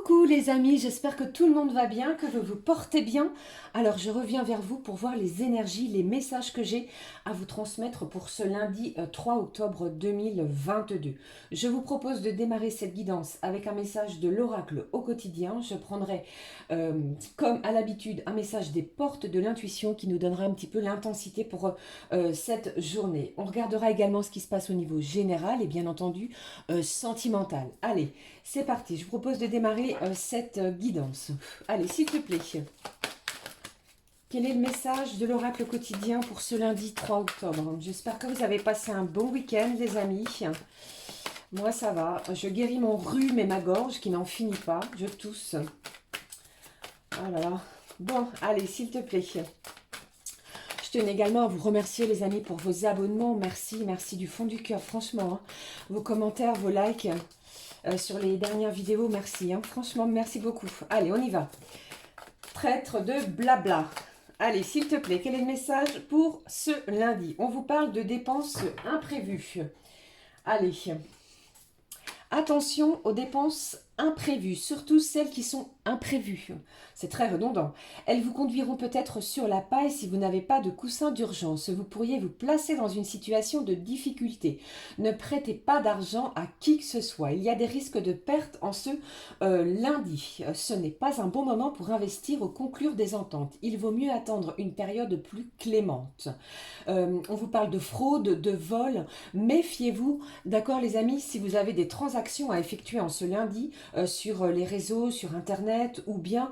Coucou les amis, j'espère que tout le monde va bien, que vous vous portez bien. Alors je reviens vers vous pour voir les énergies, les messages que j'ai à vous transmettre pour ce lundi 3 octobre 2022. Je vous propose de démarrer cette guidance avec un message de l'oracle au quotidien. Je prendrai comme à l'habitude un message des portes de l'intuition qui nous donnera un petit peu l'intensité pour cette journée. On regardera également ce qui se passe au niveau général et bien entendu sentimental. Allez, c'est parti, je vous propose de démarrer cette guidance. Allez, s'il te plaît. Quel est le message de l'oracle quotidien pour ce lundi 3 octobre? J'espère que vous avez passé un bon week-end, les amis. Moi, ça va. Je guéris mon rhume et ma gorge qui n'en finit pas. Je tousse. Oh là là. Bon, allez, s'il te plaît. Je tenais également à vous remercier, les amis, pour vos abonnements. Merci, merci du fond du cœur, franchement. Vos commentaires, vos likes sur les dernières vidéos, merci. Franchement, merci beaucoup. Allez, on y va. Traître de blabla. Allez, s'il te plaît, quel est le message pour ce lundi? On vous parle de dépenses imprévues. Allez, attention aux dépenses imprévues, surtout celles qui sont imprévues. C'est très redondant. Elles vous conduiront peut-être sur la paille si vous n'avez pas de coussin d'urgence. Vous pourriez vous placer dans une situation de difficulté. Ne prêtez pas d'argent à qui que ce soit. Il y a des risques de perte en ce lundi. Ce n'est pas un bon moment pour investir ou conclure des ententes. Il vaut mieux attendre une période plus clémente. On vous parle de fraude, de vol. Méfiez-vous, d'accord les amis, si vous avez des transactions à effectuer en ce lundi, sur les réseaux, sur internet, ou bien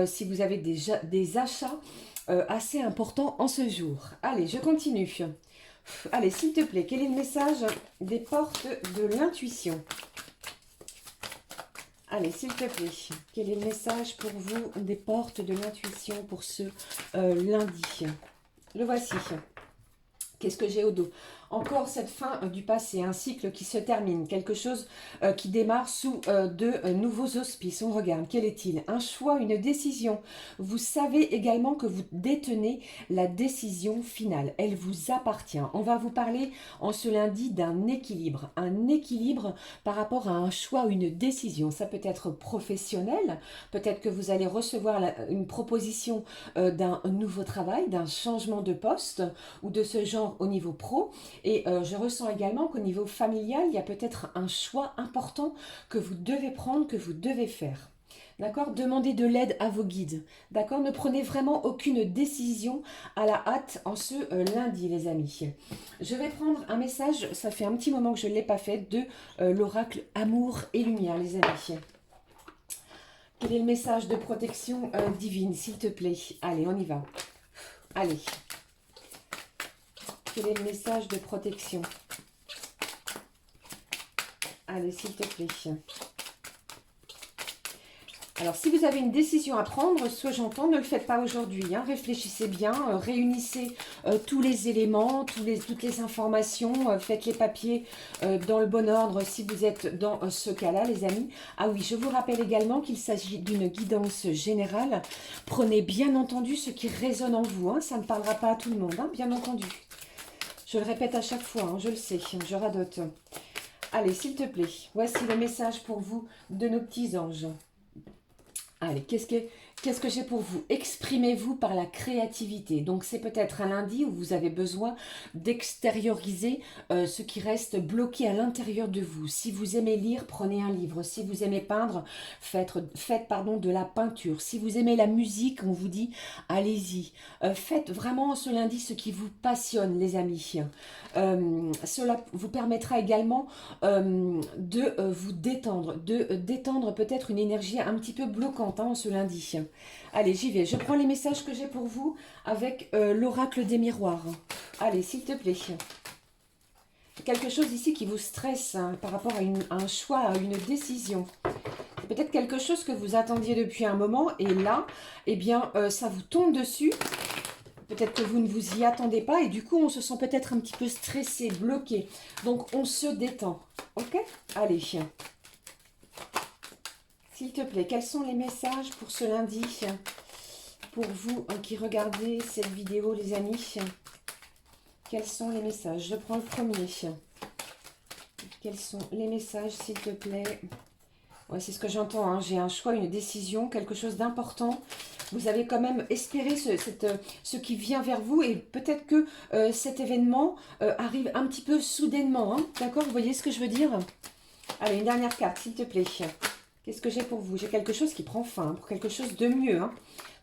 si vous avez des achats assez importants en ce jour. Allez, je continue. Allez, s'il te plaît, quel est le message des portes de l'intuition? Allez, s'il te plaît, quel est le message pour vous des portes de l'intuition pour ce lundi? Le voici. Qu'est-ce que j'ai au dos? Encore cette fin du passé, un cycle qui se termine, quelque chose qui démarre sous de nouveaux auspices. On regarde, quel est-il? Un choix, une décision. Vous savez également que vous détenez la décision finale. Elle vous appartient. On va vous parler en ce lundi d'un équilibre. Un équilibre par rapport à un choix, une décision. Ça peut être professionnel. Peut-être que vous allez recevoir une proposition d'un nouveau travail, d'un changement de poste ou de ce genre au niveau pro. Et je ressens également qu'au niveau familial, il y a peut-être un choix important que vous devez prendre, que vous devez faire. D'accord? Demandez de l'aide à vos guides. D'accord? Ne prenez vraiment aucune décision à la hâte en ce lundi, les amis. Je vais prendre un message, ça fait un petit moment que je ne l'ai pas fait, de l'oracle Amour et Lumière, les amis. Quel est le message de protection divine, s'il te plaît? Allez, on y va. Allez. Quel est le message de protection? Allez, s'il te plaît. Alors, si vous avez une décision à prendre, ce que j'entends, ne le faites pas aujourd'hui. Réfléchissez bien, réunissez tous les éléments, toutes les informations, faites les papiers dans le bon ordre si vous êtes dans ce cas-là, les amis. Ah oui, je vous rappelle également qu'il s'agit d'une guidance générale. Prenez bien entendu ce qui résonne en vous. Ça ne parlera pas à tout le monde, bien entendu. Je le répète à chaque fois, je le sais, je radote. Allez, s'il te plaît, voici le message pour vous de nos petits anges. Allez, qu'est-ce que j'ai pour vous? Exprimez-vous par la créativité. Donc, c'est peut-être un lundi où vous avez besoin d'extérioriser ce qui reste bloqué à l'intérieur de vous. Si vous aimez lire, prenez un livre. Si vous aimez peindre, faites de la peinture. Si vous aimez la musique, on vous dit, allez-y. Faites vraiment ce lundi ce qui vous passionne, les amis. Cela vous permettra également de vous détendre, détendre peut-être une énergie un petit peu bloquante ce lundi. Allez, j'y vais. Je prends les messages que j'ai pour vous avec l'oracle des miroirs. Allez, s'il te plaît. Quelque chose ici qui vous stresse par rapport à un choix, à une décision. C'est peut-être quelque chose que vous attendiez depuis un moment et là, eh bien, ça vous tombe dessus. Peut-être que vous ne vous y attendez pas et du coup, on se sent peut-être un petit peu stressé, bloqué. Donc, on se détend. Ok? Allez. S'il te plaît, quels sont les messages pour ce lundi? Pour vous qui regardez cette vidéo, les amis. Quels sont les messages? Je prends le premier. Quels sont les messages, s'il te plaît, Ouais, c'est ce que j'entends, hein. J'ai un choix, une décision, quelque chose d'important. Vous avez quand même espéré ce qui vient vers vous et peut-être que cet événement arrive un petit peu soudainement, hein. D'accord? Vous voyez ce que je veux dire? Allez, une dernière carte, s'il te plaît. Qu'est-ce que j'ai pour vous? J'ai quelque chose qui prend fin, pour quelque chose de mieux, hein.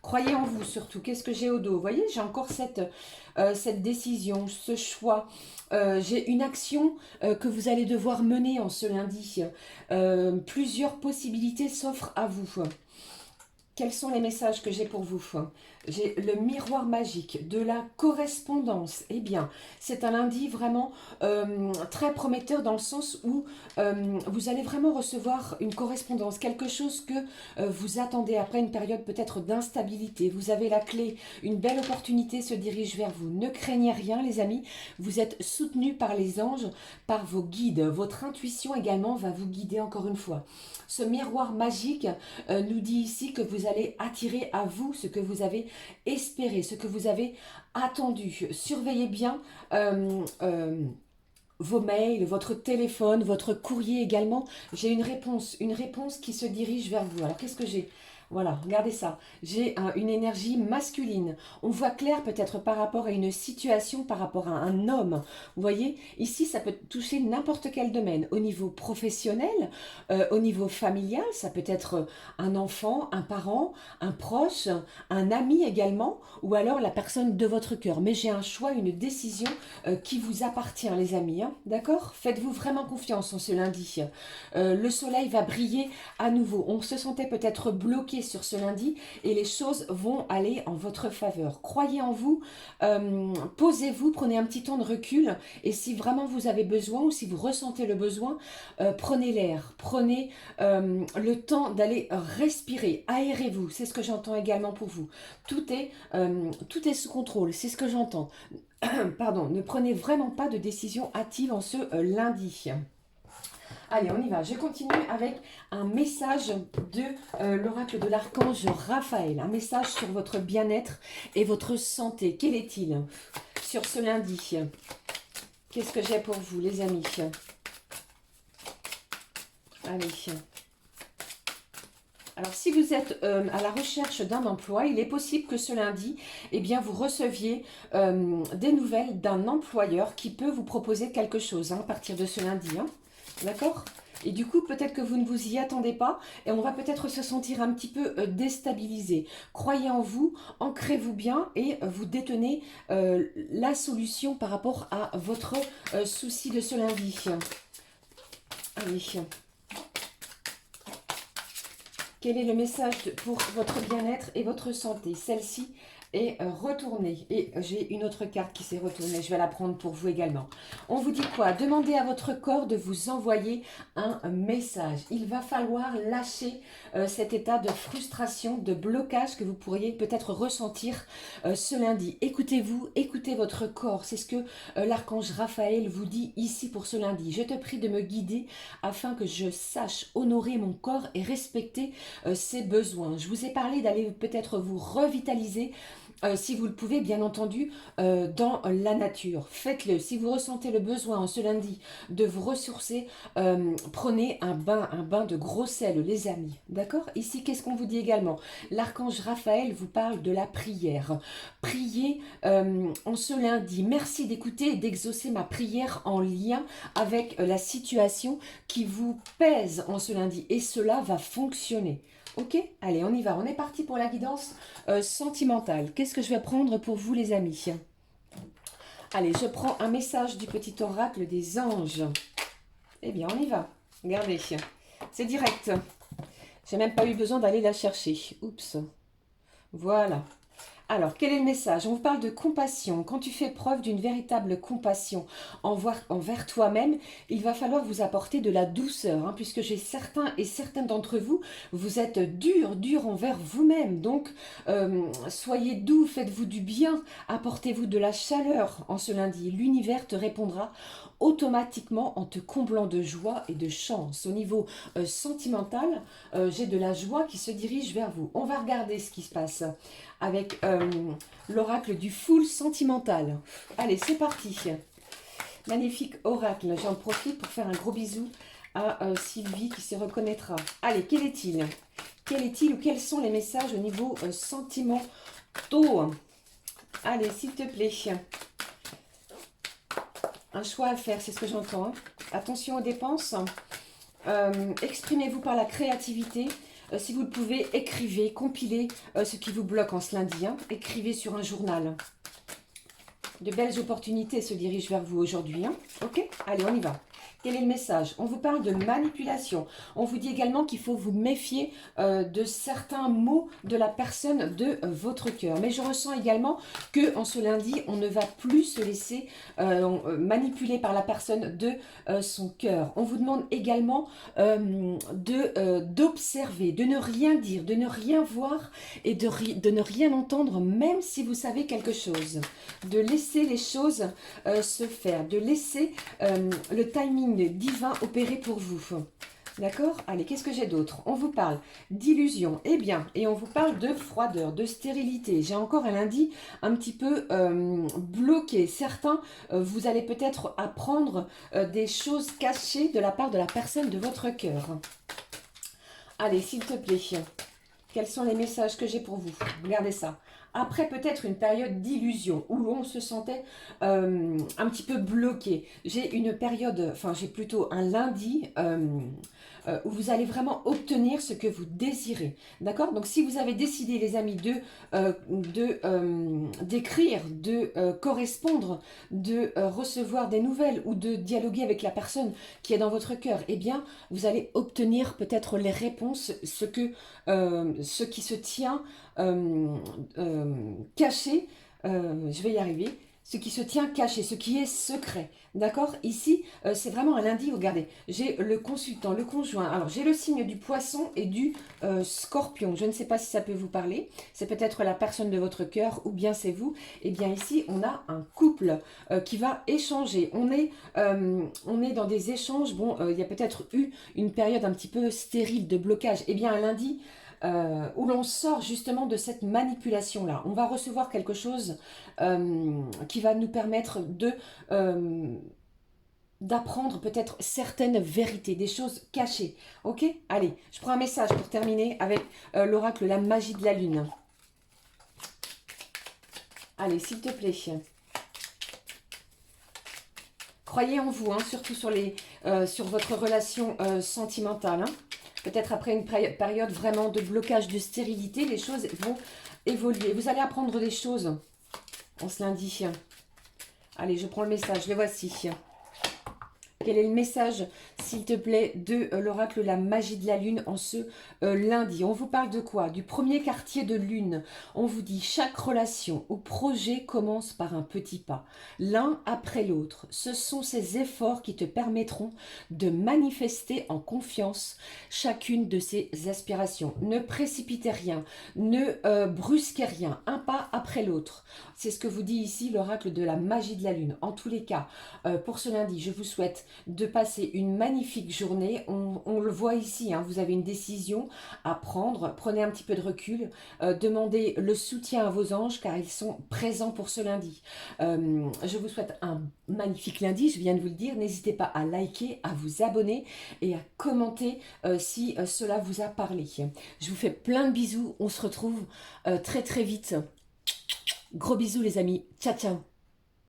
Croyez en vous surtout. Qu'est-ce que j'ai au dos? Vous voyez, j'ai encore cette décision, ce choix. J'ai une action que vous allez devoir mener en ce lundi. Plusieurs possibilités s'offrent à vous. Quels sont les messages que j'ai pour vous? J'ai le miroir magique, de la correspondance. Eh bien, c'est un lundi vraiment très prometteur dans le sens où vous allez vraiment recevoir une correspondance, quelque chose que vous attendez après une période peut-être d'instabilité. Vous avez la clé, une belle opportunité se dirige vers vous. Ne craignez rien les amis, vous êtes soutenus par les anges, par vos guides. Votre intuition également va vous guider encore une fois. Ce miroir magique nous dit ici que vous allez attirer à vous ce que vous avez espéré, ce que vous avez attendu. Surveillez bien vos mails, votre téléphone, votre courrier également. J'ai une réponse qui se dirige vers vous. Alors qu'est-ce que j'ai? Voilà, regardez ça. J'ai une énergie masculine. On voit clair peut-être par rapport à une situation, par rapport à un homme. Vous voyez, ici, ça peut toucher n'importe quel domaine. Au niveau professionnel, au niveau familial, ça peut être un enfant, un parent, un proche, un ami également, ou alors la personne de votre cœur. Mais j'ai un choix, une décision qui vous appartient, les amis. Hein, d'accord? Faites-vous vraiment confiance en ce lundi. Le soleil va briller à nouveau. On se sentait peut-être bloqué sur ce lundi et les choses vont aller en votre faveur. Croyez en vous, posez-vous, prenez un petit temps de recul et si vraiment vous avez besoin ou si vous ressentez le besoin, prenez l'air, prenez le temps d'aller respirer, aérez-vous, c'est ce que j'entends également pour vous. Tout est sous contrôle, c'est ce que j'entends. Pardon, ne prenez vraiment pas de décision hâtive en ce lundi. Allez, on y va. Je continue avec un message de l'oracle de l'archange Raphaël. Un message sur votre bien-être et votre santé. Quel est-il sur ce lundi? Qu'est-ce que j'ai pour vous, les amis? Allez. Alors, si vous êtes à la recherche d'un emploi, il est possible que ce lundi, eh bien, vous receviez des nouvelles d'un employeur qui peut vous proposer quelque chose à partir de ce lundi. Hein. D'accord? Et du coup, peut-être que vous ne vous y attendez pas et on va peut-être se sentir un petit peu déstabilisé. Croyez en vous, ancrez-vous bien et vous détenez la solution par rapport à votre souci de ce lundi. Allez. Quel est le message pour votre bien-être et votre santé? Celle-ci est retournée. Et j'ai une autre carte qui s'est retournée. Je vais la prendre pour vous également. On vous dit quoi? Demandez à votre corps de vous envoyer un message. Il va falloir lâcher cet état de frustration, de blocage que vous pourriez peut-être ressentir ce lundi. Écoutez-vous, écoutez votre corps. C'est ce que l'archange Raphaël vous dit ici pour ce lundi. Je te prie de me guider afin que je sache honorer mon corps et respecter ses besoins. Je vous ai parlé d'aller peut-être vous revitaliser si vous le pouvez, bien entendu, dans la nature. Faites-le. Si vous ressentez le besoin en ce lundi de vous ressourcer, prenez un bain de gros sel, les amis. D'accord? Ici, qu'est-ce qu'on vous dit également? L'archange Raphaël vous parle de la prière. Priez en ce lundi. Merci d'écouter et d'exaucer ma prière en lien avec la situation qui vous pèse en ce lundi. Et cela va fonctionner. Ok, allez, on y va. On est parti pour la guidance sentimentale. Qu'est-ce que je vais prendre pour vous, les amis? Allez, je prends un message du petit oracle des anges. Eh bien, on y va. Regardez, c'est direct. J'ai même pas eu besoin d'aller la chercher. Oups. Voilà. Alors, quel est le message? On vous parle de compassion. Quand tu fais preuve d'une véritable compassion envers toi-même, il va falloir vous apporter de la douceur, hein, puisque j'ai certains et certaines d'entre vous, vous êtes dur envers vous-même. Donc, soyez doux, faites-vous du bien, apportez-vous de la chaleur en ce lundi. L'univers te répondra automatiquement en te comblant de joie et de chance. Au niveau sentimental, j'ai de la joie qui se dirige vers vous. On va regarder ce qui se passe avec l'oracle du full sentimental. Allez, c'est parti. Magnifique oracle. J'en profite pour faire un gros bisou à Sylvie qui se reconnaîtra. Allez, quel est-il? Quel est-il ou quels sont les messages au niveau sentimentaux? Allez, s'il te plaît. Un choix à faire, c'est ce que j'entends. Hein. Attention aux dépenses. Exprimez-vous par la créativité. Si vous le pouvez, écrivez, compilez ce qui vous bloque en ce lundi. Hein. Écrivez sur un journal. De belles opportunités se dirigent vers vous aujourd'hui. Hein. Ok? Allez, on y va. Quel est le message? On vous parle de manipulation. On vous dit également qu'il faut vous méfier de certains mots de la personne de votre cœur. Mais je ressens également que en ce lundi, on ne va plus se laisser manipuler par la personne de son cœur. On vous demande également d'observer, de ne rien dire, de ne rien voir et de ne rien entendre, même si vous savez quelque chose. De laisser les choses se faire, de laisser le timing divin opérer pour vous. D'accord? Allez, qu'est-ce que j'ai d'autre? On vous parle d'illusion, eh bien, et on vous parle de froideur, de stérilité. J'ai encore un lundi un petit peu bloqué. Certains, vous allez peut-être apprendre des choses cachées de la part de la personne de votre cœur. Allez, s'il te plaît, quels sont les messages que j'ai pour vous? Regardez ça. Après peut-être une période d'illusion où on se sentait un petit peu bloqué. J'ai une période, enfin j'ai plutôt un lundi où vous allez vraiment obtenir ce que vous désirez. D'accord? Donc si vous avez décidé les amis d'écrire, de correspondre, de recevoir des nouvelles ou de dialoguer avec la personne qui est dans votre cœur, eh bien vous allez obtenir peut-être les réponses, ce qui se tient caché, je vais y arriver, ce qui se tient caché, ce qui est secret. D'accord? Ici, c'est vraiment un lundi, regardez, j'ai le consultant, le conjoint, alors j'ai le signe du poisson et du scorpion. Je ne sais pas si ça peut vous parler, c'est peut-être la personne de votre cœur ou bien c'est vous. Et bien ici, on a un couple qui va échanger. On est dans des échanges, bon, il y a peut-être eu une période un petit peu stérile de blocage. Et bien un lundi, où l'on sort justement de cette manipulation-là. On va recevoir quelque chose qui va nous permettre d'apprendre peut-être certaines vérités, des choses cachées. Ok? Allez, je prends un message pour terminer avec l'oracle, la magie de la lune. Allez, s'il te plaît. Croyez en vous, hein, surtout sur votre relation sentimentale. Hein. Peut-être après une période vraiment de blocage, de stérilité, les choses vont évoluer. Vous allez apprendre des choses en ce lundi. Allez, je prends le message, le voici. Quel est le message, s'il te plaît, de l'oracle La Magie de la Lune en ce lundi? On vous parle de quoi? Du premier quartier de lune. On vous dit chaque relation ou projet commence par un petit pas, l'un après l'autre. Ce sont ces efforts qui te permettront de manifester en confiance chacune de ces aspirations. Ne précipitez rien, ne brusquez rien, un pas après l'autre. C'est ce que vous dit ici l'oracle de La Magie de la Lune. En tous les cas, pour ce lundi, je vous souhaite de passer une magnifique journée. On le voit ici, hein, vous avez une décision à prendre. Prenez un petit peu de recul. Demandez le soutien à vos anges car ils sont présents pour ce lundi. Je vous souhaite un magnifique lundi, je viens de vous le dire. N'hésitez pas à liker, à vous abonner et à commenter si cela vous a parlé. Je vous fais plein de bisous. On se retrouve très très vite. Gros bisous les amis. Ciao ciao.